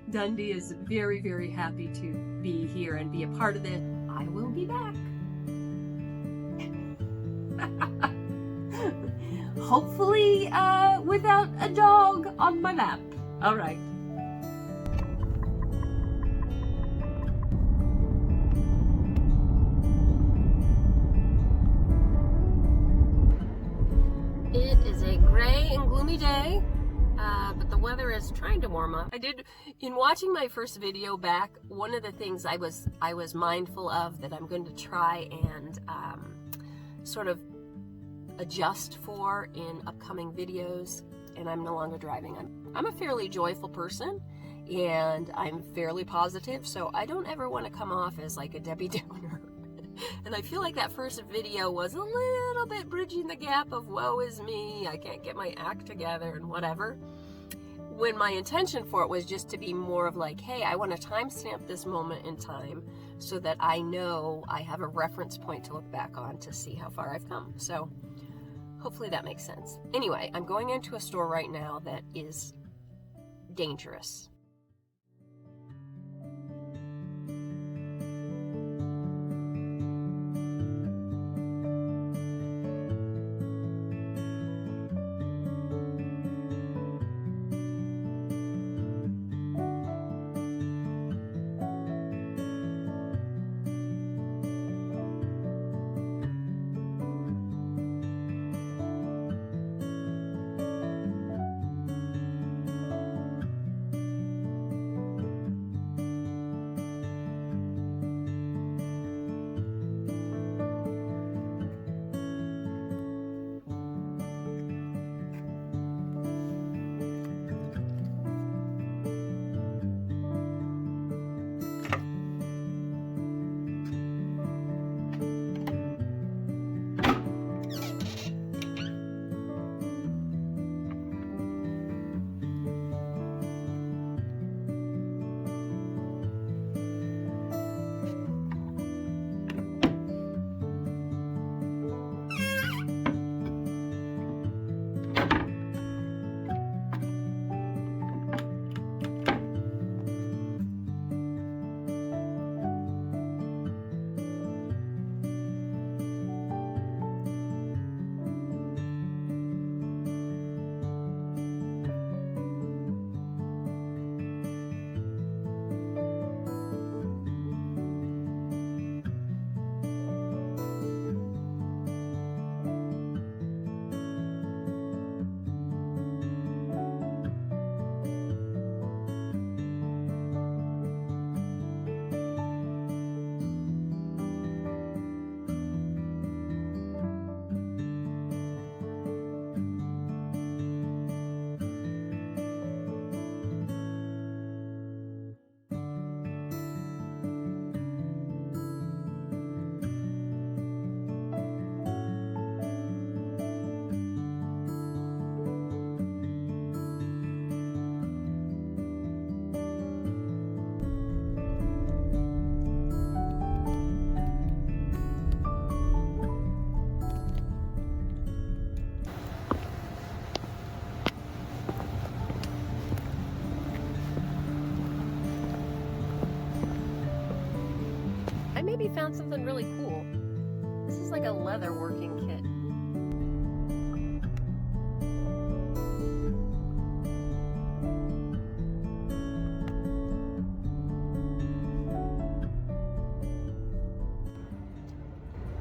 Dundee is very, very happy to be here and be a part of it. I will be back. Hopefully without a dog on my lap. All right. It is a gray and gloomy day, but the weather is trying to warm up. In watching my first video back, one of the things I was mindful of that I'm going to try and sort of adjust for in upcoming videos, and I'm no longer driving. I'm a fairly joyful person, and I'm fairly positive, so I don't ever want to come off as like a Debbie Downer. And I feel like that first video was a little bit bridging the gap of woe is me, I can't get my act together and whatever, when my intention for it was just to be more of like, hey, I want to timestamp this moment in time so that I know I have a reference point to look back on to see how far I've come. So hopefully that makes sense. Anyway, I'm going into a store right now that is dangerous. Maybe found something really cool. This is like a leather working kit.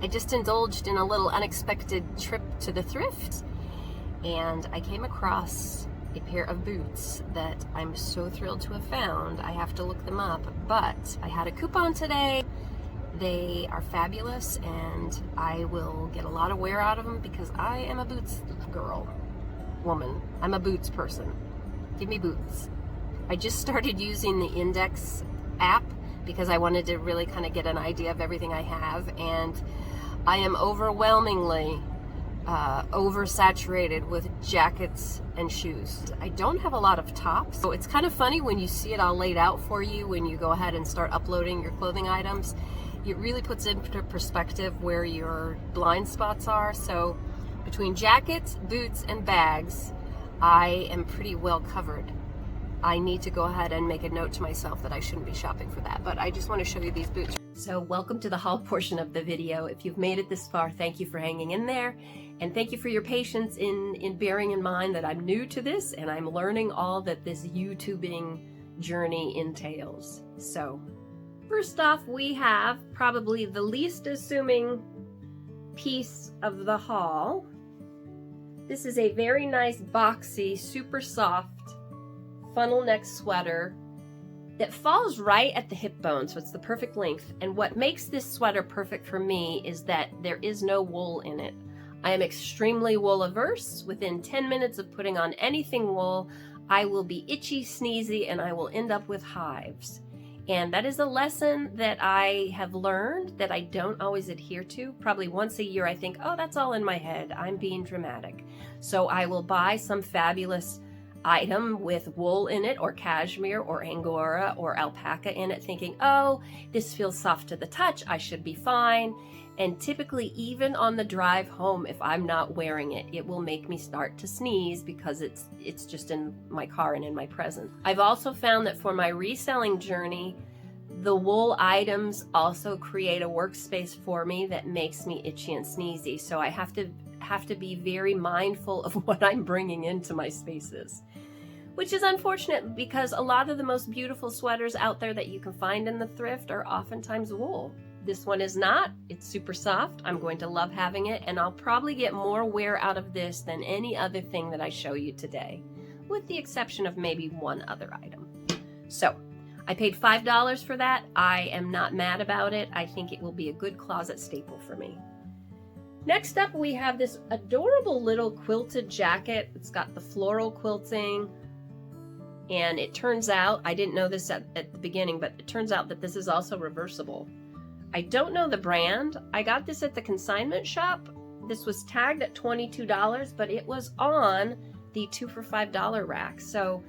I just indulged in a little unexpected trip to the Thrift, and I came across a pair of boots that I'm so thrilled to have found. I have to look them up, but I had a coupon today. They are fabulous, and I will get a lot of wear out of them because I am a boots woman. I'm a boots person. Give me boots. I just started using the Index app because I wanted to really kind of get an idea of everything I have, and I am overwhelmingly oversaturated with jackets and shoes. I don't have a lot of tops, so it's kind of funny when you see it all laid out for you when you go ahead and start uploading your clothing items. It really puts into perspective where your blind spots are. So between jackets, boots, and bags, I am pretty well covered. I need to go ahead and make a note to myself that I shouldn't be shopping for that. But I just want to show you these boots. So welcome to the haul portion of the video. If you've made it this far, thank you for hanging in there. And thank you for your patience in bearing in mind that I'm new to this and I'm learning all that this YouTubing journey entails. So first off, we have probably the least assuming piece of the haul. This is a very nice boxy, super soft funnel neck sweater that falls right at the hip bone, so it's the perfect length. And what makes this sweater perfect for me is that there is no wool in it. I am extremely wool averse. Within 10 minutes of putting on anything wool, I will be itchy, sneezy, and I will end up with hives. And that is a lesson that I have learned that I don't always adhere to. Probably once a year I think, oh, that's all in my head. I'm being dramatic. So I will buy some fabulous item with wool in it, or cashmere, or angora, or alpaca in it, thinking, oh, this feels soft to the touch, I should be fine. And typically, even on the drive home, if I'm not wearing it, it will make me start to sneeze because it's just in my car and in my presence. I've also found that for my reselling journey, the wool items also create a workspace for me that makes me itchy and sneezy. So I have to be very mindful of what I'm bringing into my spaces, which is unfortunate because a lot of the most beautiful sweaters out there that you can find in the thrift are oftentimes wool. This one is not. It's super soft. I'm going to love having it, and I'll probably get more wear out of this than any other thing that I show you today, with the exception of maybe one other item. So I paid $5 for that. I am not mad about it. I think it will be a good closet staple for me. Next up, we have this adorable little quilted jacket. It's got the floral quilting, and it turns out, I didn't know this at the beginning, but it turns out that this is also reversible. I don't know the brand. I got this at the consignment shop. This was tagged at $22, but it was on the 2 for $5 rack. So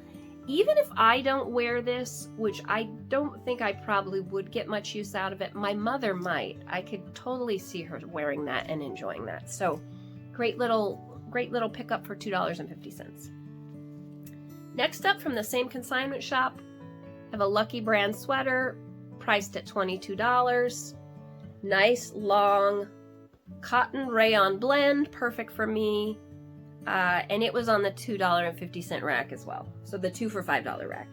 even if I don't wear this, which I don't think I probably would get much use out of it, my mother might. I could totally see her wearing that and enjoying that. So great little pickup for $2.50. Next up, from the same consignment shop, I have a Lucky brand sweater priced at $22. Nice long cotton rayon blend, perfect for me. And it was on the $2.50 rack as well. So the 2 for $5 rack.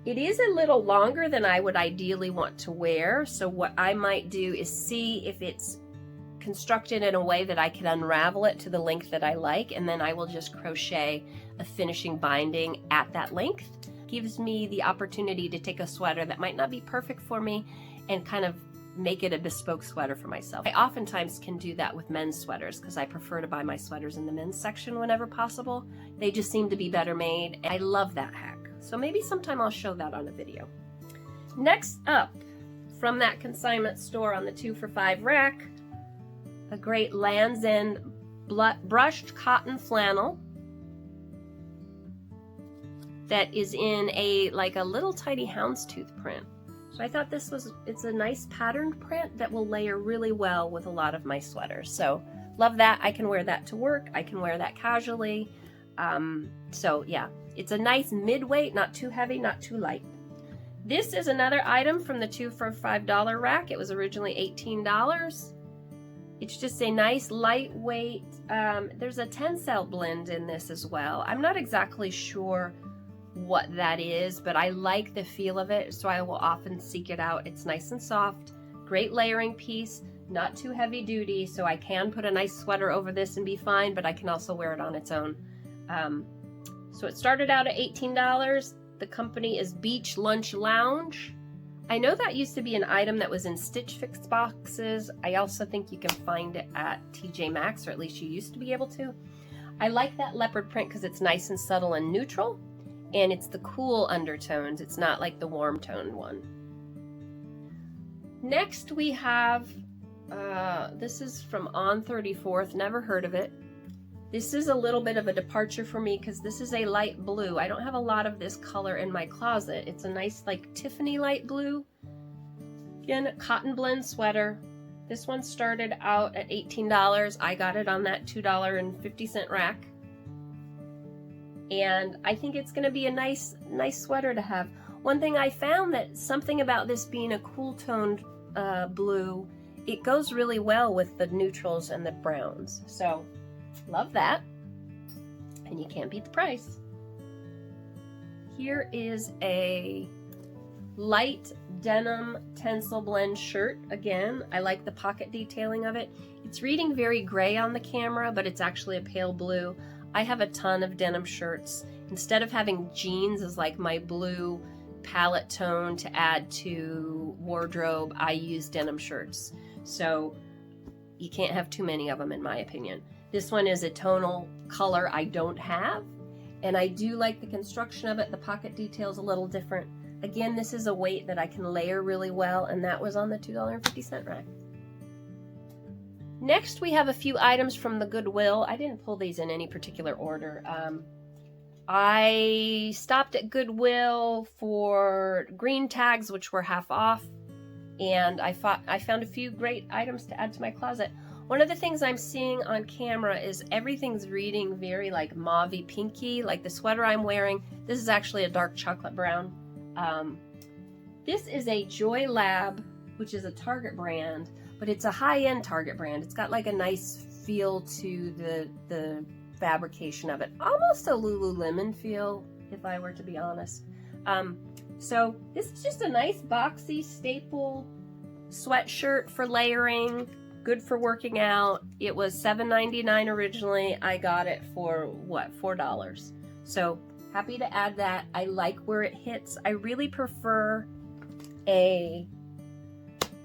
It is a little longer than I would ideally want to wear. So what I might do is see if it's constructed in a way that I can unravel it to the length that I like. And then I will just crochet a finishing binding at that length. Gives me the opportunity to take a sweater that might not be perfect for me and kind of make it a bespoke sweater for myself. I oftentimes can do that with men's sweaters because I prefer to buy my sweaters in the men's section whenever possible. They just seem to be better made, and I love that hack. So maybe sometime I'll show that on a video. Next up, from that consignment store on the 2 for $5 rack, a great Land's End brushed cotton flannel that is in a little tiny houndstooth print. So I thought it's a nice patterned print that will layer really well with a lot of my sweaters. So love that. I can wear that to work. I can wear that casually. So yeah, it's a nice mid-weight, not too heavy, not too light. This is another item from the 2 for $5 rack. It was originally $18. It's just a nice lightweight, there's a tencel blend in this as well. I'm not exactly sure what that is, but I like the feel of it, so I will often seek it out. It's nice and soft, great layering piece, not too heavy duty, so I can put a nice sweater over this and be fine, but I can also wear it on its own. So it started out at $18. The company is Beach Lunch Lounge. I know that used to be an item that was in Stitch Fix boxes. I also think you can find it at TJ Maxx, or at least you used to be able to. I like that leopard print because it's nice and subtle and neutral, and it's the cool undertones. It's not like the warm toned one. Next we have, this is from On 34th, never heard of it. This is a little bit of a departure for me because this is a light blue. I don't have a lot of this color in my closet. It's a nice like Tiffany light blue. Again, cotton blend sweater. This one started out at $18. I got it on that $2.50 rack. and I think it's going to be a nice sweater to have. One thing I found, that something about this being a cool toned blue, it goes really well with the neutrals and the browns. So love that, and you can't beat the price. Here is a light denim tencel blend shirt. Again, I like the pocket detailing of it. It's reading very gray on the camera, but it's actually a pale blue. I have a ton of denim shirts. Instead of having jeans as like my blue palette tone to add to wardrobe, I use denim shirts. So you can't have too many of them, in my opinion. This one is a tonal color I don't have, and I do like the construction of it. The pocket detail is a little different. Again, this is a weight that I can layer really well, and that was on the $2.50 rack. Next, we have a few items from the Goodwill. I didn't pull these in any particular order. I stopped at Goodwill for green tags, which were half off, and I found a few great items to add to my closet. One of the things I'm seeing on camera is everything's reading very like mauvey pinky, like the sweater I'm wearing. This is actually a dark chocolate brown. This is a Joy Lab, which is a Target brand, but it's a high-end Target brand. It's got like a nice feel to the fabrication of it. Almost a Lululemon feel, if I were to be honest. So this is just a nice boxy staple sweatshirt for layering, good for working out. It was $7.99 originally. I got it for what, $4. So happy to add that. I like where it hits. I really prefer a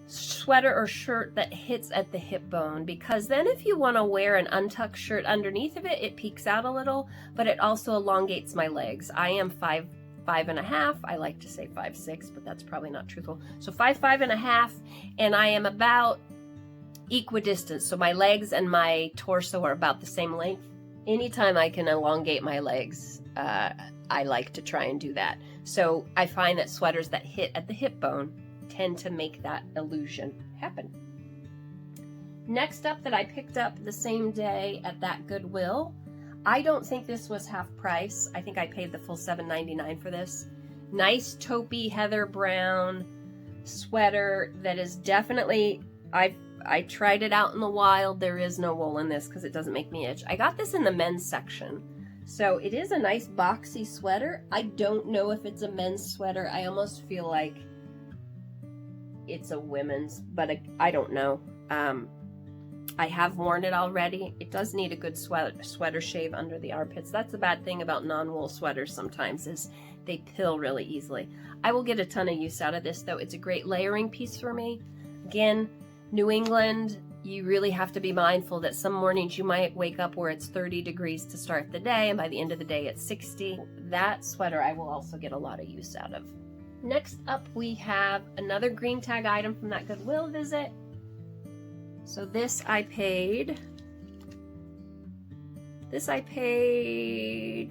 sweater or shirt that hits at the hip bone, because then if you want to wear an untucked shirt underneath of it, it peeks out a little, but it also elongates my legs. I am 5'5.5". I like to say 5'6", but that's probably not truthful. So 5'5.5", and I am about equidistant. So my legs and my torso are about the same length. Anytime I can elongate my legs, I like to try and do that. So I find that sweaters that hit at the hip bone tend to make that illusion happen. Next up, that I picked up the same day at that Goodwill, I don't think this was half price. I think I paid the full $7.99 for this. Nice taupey heather brown sweater that is definitely, I tried it out in the wild. There is no wool in this because it doesn't make me itch. I got this in the men's section. So it is a nice boxy sweater. I don't know if it's a men's sweater. I almost feel like it's a women's, but I don't know. I have worn it already. It does need a good sweater shave under the armpits. That's the bad thing about non-wool sweaters sometimes, is they pill really easily. I will get a ton of use out of this though. It's a great layering piece for me. Again, New England, you really have to be mindful that some mornings you might wake up where it's 30 degrees to start the day, and by the end of the day it's 60. That sweater I will also get a lot of use out of. Next up, we have another green tag item from that Goodwill visit. So this I paid,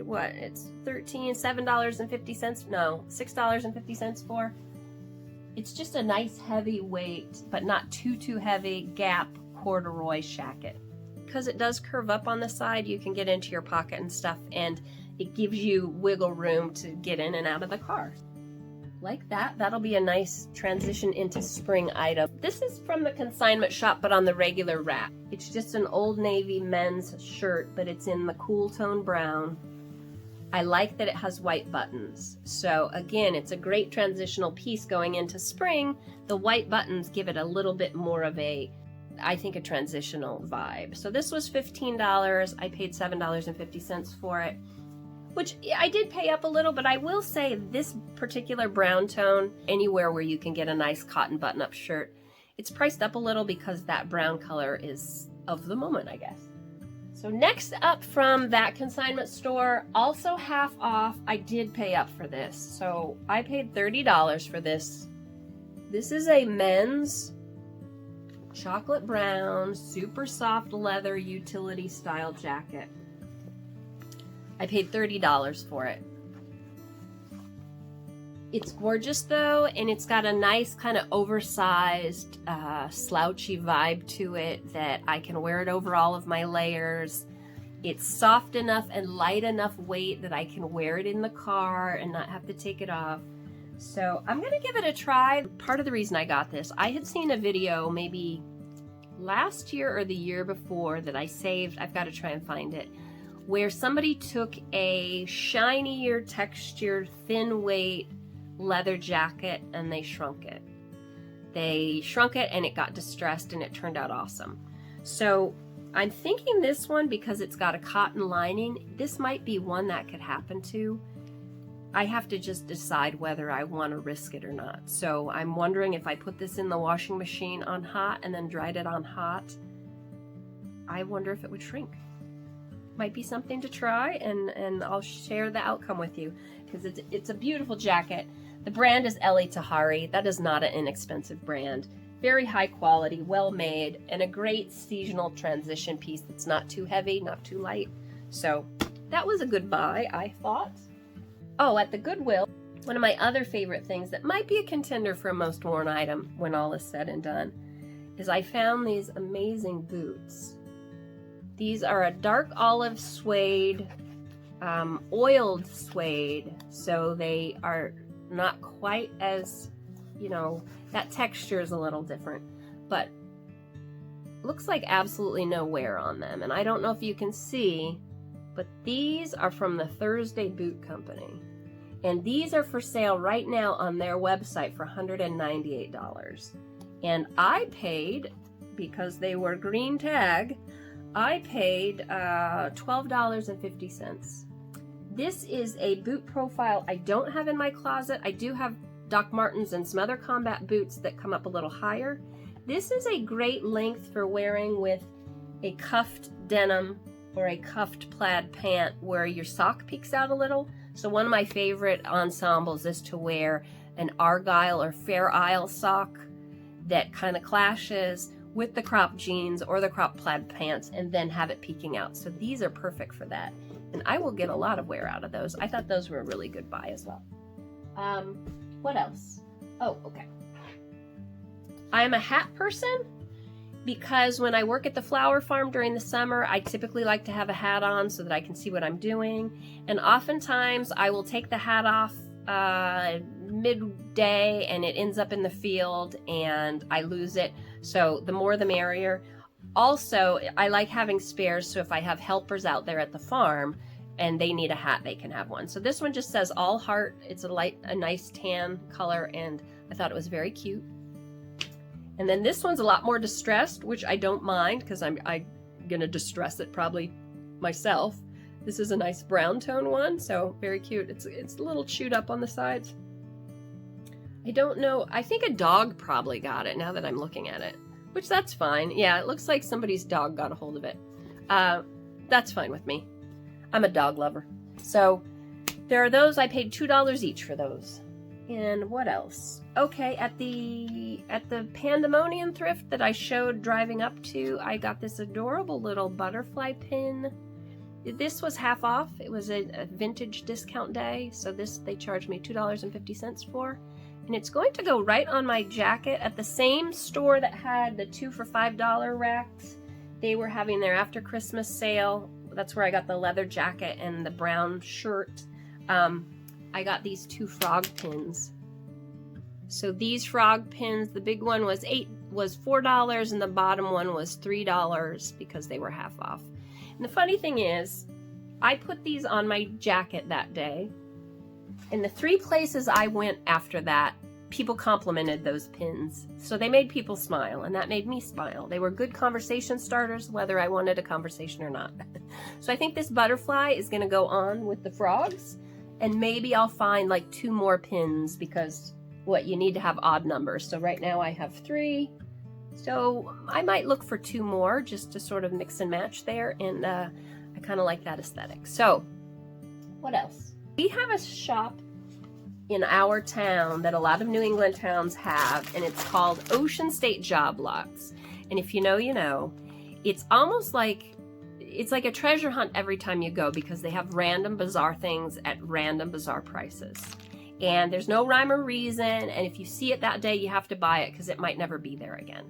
what, it's $7.50, no, $6.50 for. It's just a nice heavy weight, but not too heavy Gap corduroy shacket. Because it does curve up on the side, you can get into your pocket and stuff, and it gives you wiggle room to get in and out of the car. Like that. That'll be a nice transition into spring item. This is from the consignment shop, but on the regular rack. It's just an Old Navy men's shirt, but it's in the cool tone brown. I like that it has white buttons. So again, it's a great transitional piece going into spring. The white buttons give it a little bit more of a, I think, a transitional vibe. So this was $15. I paid $7.50 for it, which I did pay up a little, but I will say this particular brown tone, anywhere where you can get a nice cotton button-up shirt, it's priced up a little because that brown color is of the moment, I guess. So next up from that consignment store, also half off, I did pay up for this. So I paid $30 for this. This is a men's chocolate brown, super soft leather utility style jacket. I paid $30 for it. It's gorgeous though, and it's got a nice kind of oversized, slouchy vibe to it that I can wear it over all of my layers. It's soft enough and light enough weight that I can wear it in the car and not have to take it off. So I'm gonna give it a try. Part of the reason I got this, I had seen a video maybe last year or the year before that I saved. I've got to try and find it, where somebody took a shinier texture, thin weight leather jacket and they shrunk it. They shrunk it and it got distressed and it turned out awesome. So I'm thinking this one, because it's got a cotton lining, this might be one that could happen to. I have to just decide whether I want to risk it or not. So I'm wondering if I put this in the washing machine on hot and then dried it on hot, I wonder if it would shrink. Might be something to try, and I'll share the outcome with you, because it's a beautiful jacket. The brand is Ellie Tahari. That is not an inexpensive brand. Very high quality, well made, and a great seasonal transition piece that's not too heavy, not too light. So that was a good buy, I thought. Oh, at the Goodwill, one of my other favorite things that might be a contender for a most worn item when all is said and done is I found these amazing boots. These are a dark olive suede, oiled suede, so they are not quite as, you know, that texture is a little different, but looks like absolutely no wear on them. And I don't know if you can see, but these are from the Thursday Boot Company. And these are for sale right now on their website for $198. And I paid, because they were green tag, I paid $12.50. This is a boot profile I don't have in my closet. I do have Doc Martens and some other combat boots that come up a little higher. This is a great length for wearing with a cuffed denim or a cuffed plaid pant where your sock peeks out a little. So one of my favorite ensembles is to wear an Argyle or Fair Isle sock that kind of clashes with the cropped jeans or the cropped plaid pants, and then have it peeking out. So these are perfect for that. And I will get a lot of wear out of those. I thought those were a really good buy as well. What else? Oh, okay. I'm a hat person, because when I work at the flower farm during the summer, I typically like to have a hat on so that I can see what I'm doing. And oftentimes I will take the hat off midday and it ends up in the field and I lose it. So the more the merrier. Also, I like having spares, so if I have helpers out there at the farm and they need a hat, they can have one. So this one just says all heart. It's a nice tan color, and I thought it was very cute. And then this one's a lot more distressed, which I don't mind, because I'm gonna distress it probably myself. This is a nice brown tone one, so very cute. It's a little chewed up on the sides. I don't know, I think a dog probably got it now that I'm looking at it, which that's fine. Yeah, it looks like somebody's dog got a hold of it. That's fine with me. I'm a dog lover. So there are those. I paid $2 each for those. And what else? Okay, at the Pandemonium thrift that I showed driving up to, I got this adorable little butterfly pin. This was half off. It was a vintage discount day, so this they charged me $2.50 for. And it's going to go right on my jacket at the same store that had the 2 for $5 racks. They were having their after Christmas sale. That's where I got the leather jacket and the brown shirt. I got these 2 frog pins. So these frog pins, the big one was $4 and the bottom one was $3 because they were half off. And the funny thing is, I put these on my jacket that day. In the 3 places I went after that, people complimented those pins. So they made people smile, and that made me smile. They were good conversation starters, whether I wanted a conversation or not. So I think this butterfly is gonna go on with the frogs, and maybe I'll find like 2 more pins, because you need to have odd numbers. So right now I have 3. So I might look for 2 more just to sort of mix and match there, and I kind of like that aesthetic. So what else? We have a shop in our town that a lot of New England towns have, and it's called Ocean State Job Lots. And if you know, you know. It's almost like, it's like a treasure hunt every time you go, because they have random bizarre things at random bizarre prices. And there's no rhyme or reason, and if you see it that day, you have to buy it because it might never be there again.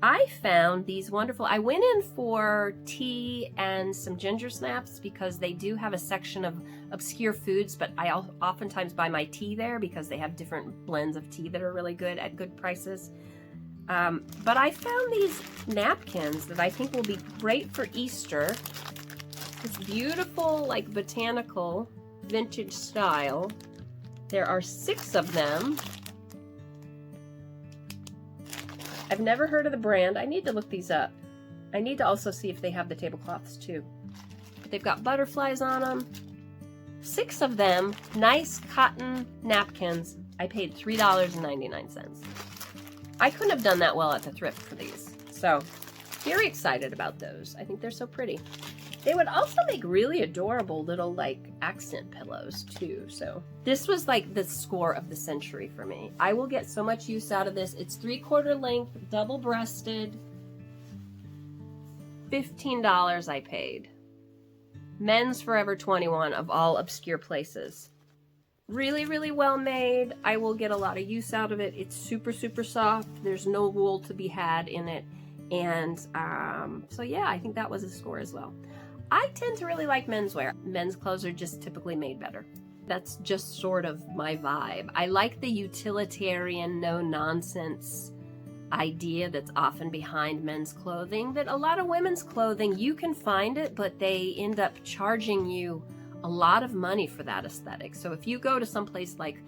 I found these wonderful, I went in for tea and some ginger snaps because they do have a section of obscure foods, but I oftentimes buy my tea there because they have different blends of tea that are really good at good prices. But I found these napkins that I think will be great for Easter. This beautiful, like, botanical vintage style. There are 6 of them. I've never heard of the brand. I need to look these up. I need to also see if they have the tablecloths too. But they've got butterflies on them. 6 of them, nice cotton napkins. I paid $3.99. I couldn't have done that well at the thrift for these. So, very excited about those. I think they're so pretty. They would also make really adorable little, like, accent pillows too. So this was like the score of the century for me. I will get so much use out of this. It's 3/4 length, double-breasted. $15 I paid. Men's Forever 21 of all obscure places. Really, really well made. I will get a lot of use out of it. It's super, super soft. There's no wool to be had in it. And so yeah, I think that was a score as well. I tend to really like menswear. Men's clothes are just typically made better. That's just sort of my vibe. I like the utilitarian, no-nonsense idea that's often behind men's clothing, that a lot of women's clothing, you can find it, but they end up charging you a lot of money for that aesthetic. So if you go to someplace like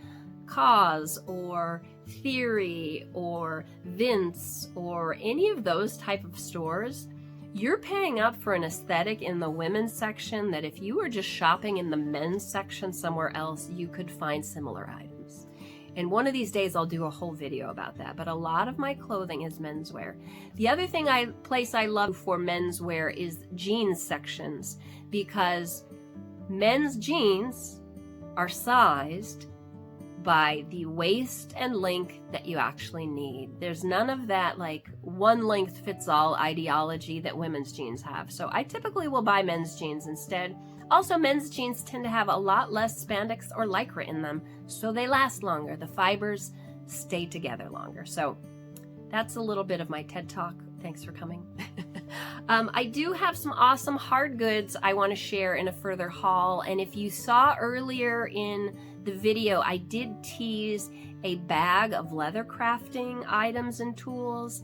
Cause or Theory or Vince or any of those type of stores, you're paying up for an aesthetic in the women's section that if you were just shopping in the men's section somewhere else, you could find similar items. And one of these days I'll do a whole video about that, but a lot of my clothing is menswear. The other place I love for menswear is jeans sections, because men's jeans are sized by the waist and length that you actually need. There's none of that like one length fits all ideology that women's jeans have. So I typically will buy men's jeans instead. Also, men's jeans tend to have a lot less spandex or lycra in them, so they last longer. The fibers stay together longer. So that's a little bit of my TED Talk. Thanks for coming. I do have some awesome hard goods I want to share in a further haul. And if you saw earlier in the video, I did tease a bag of leather crafting items and tools.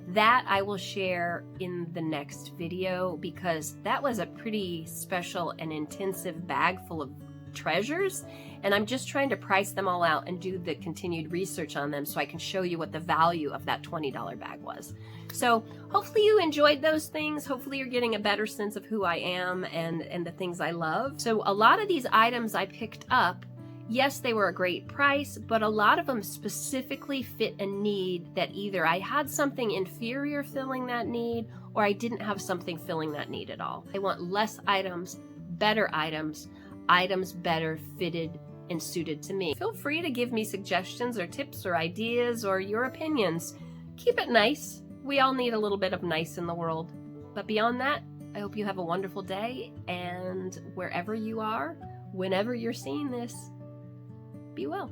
That I will share in the next video, because that was a pretty special and intensive bag full of treasures, and I'm just trying to price them all out and do the continued research on them so I can show you what the value of that $20 bag was. So hopefully you enjoyed those things. Hopefully you're getting a better sense of who I am and the things I love. So a lot of these items I picked up, yes, they were a great price, but a lot of them specifically fit a need that either I had something inferior filling that need, or I didn't have something filling that need at all. I want less items, better items, items better fitted and suited to me. Feel free to give me suggestions or tips or ideas or your opinions. Keep it nice. We all need a little bit of nice in the world. But beyond that, I hope you have a wonderful day, and wherever you are, whenever you're seeing this, be well.